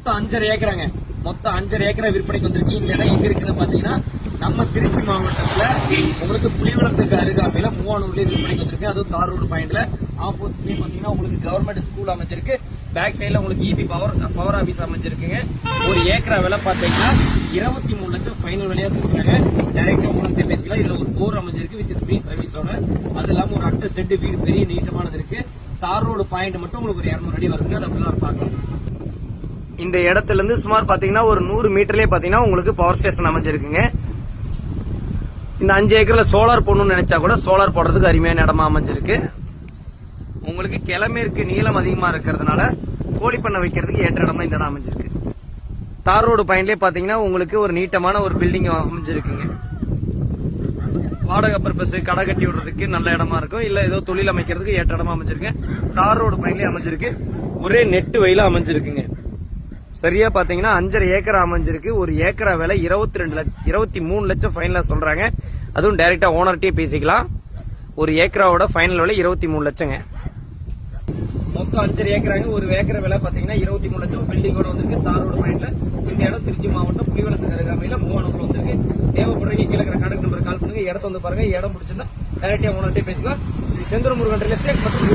மொத்தம் 5.5 ஏக்கராங்க. மொத்தம் 5.5 ஏக்கரா விற்பனைக்கு வந்திருக்கு. இந்த இடம் எங்க இருக்குன்னு பாத்தீங்கன்னா நம்ம திருச்சி மாவட்டத்துல உங்களுக்கு புலிவளத்துக்கு அருகாமையில மூவானூர்லயே விற்பனைக்கு வந்திருக்கு. அதுவும் தார் ரோடு பாயிண்ட்ல ஆப்போசிட்லயே பாத்தீங்கன்னா உங்களுக்கு கவர்மெண்ட் ஸ்கூல் அமைஞ்சிருக்கு. பேக் சைட்ல உங்களுக்கு இபி பவர் ஆபீஸ் அமைஞ்சிருக்குங்க. ஒரு ஏக்கரா விலை பாத்தீங்கன்னா 23 லட்சம் ஃபைனல் விலையா சொல்றாங்க. டைரக்டா உங்களுக்கு பேசிக்கலாம். இதுல ஒரு போர் அமைஞ்சிருக்கு வித் ஃப்ரீ சர்வீஸோட. அது இல்லாம ஒரு அட்டை செட் வீடு பெரிய நீட்டமானது இருக்கு. தார் ரோடு பாயிண்ட் மட்டும் உங்களுக்கு ஒரு 200 அடி வருது. அதை அப்படிலாம் பார்க்கலாம். இந்த இடத்துல இருந்து சுமார் பாத்தீங்கன்னா ஒரு 100 மீட்டர்லயே பாத்தீங்கன்னா உங்களுக்கு பவர் ஸ்டேஷன் அமைஞ்சிருக்குங்க. இந்த 5 ஏக்கர்ல சோலார் போடணும்னு நினைச்சா கூட சோலார் போடுறதுக்கு அருமையான இடமா அமைஞ்சிருக்கு. உங்களுக்கு கிழமேற்கு நீளம் அதிகமா இருக்கிறதுனால கோழி பண்ணை வைக்கிறதுக்கு ஏற்ற இடமா இந்த இடம் அமைஞ்சிருக்கு. தார் ரோடு பாயிண்ட்லயே பாத்தீங்கன்னா உங்களுக்கு ஒரு நீட்டமான ஒரு பில்டிங் அமைஞ்சிருக்குங்க. வாடகை பர்பஸ் கடை கட்டி விடுறதுக்கு நல்ல இடமா இருக்கும். இல்ல ஏதோ தொழில் அமைக்கிறதுக்கு ஏற்ற இடமா அமைஞ்சிருக்கு. தார் ரோடு பாயிண்ட்லயே அமைஞ்சிருக்கு. ஒரே நெட்டு வயல அமைஞ்சிருக்குங்க. சரியா பாத்தீங்கன்னா 5.5 ஏக்கரா அமைஞ்சிருக்கு. ஒரு ஏக்கரா விலை 23 லட்சம் ஃபைனலா சொல்றாங்க. அதுவும் டைரக்டா ஓனர்கிட்டயே பேசிக்கலாம். ஒரு ஏக்கராவோட ஃபைனல் விலை 23 லட்சங்க. மொத்தம் 5.5 ஏக்கராங்க. ஒரு ஏக்கரா விலை பாத்தீங்கன்னா 23 லட்சம். பில்டிங்கோட வந்திருக்கு. தார் ரோடு பாயிண்ட்ல. இந்த இடம் திருச்சி மாவட்டம் புலிவளத்துக்கு அருகாமையில மூவானூர்ல வந்திருக்கு. தேவைப்படுறீங்க கீழே இருக்கிற கான்டாக்ட் நம்பர் கால் பண்ணுங்க. இடத்த வந்து பாருங்க. இடம் பிடிச்சிருந்தா டைரக்டா ஓனர்கிட்டயே பேசிக்கலாம். ஸ்ரீ செந்தூர் முருகன் ரியல் எஸ்டேட் மற்றும்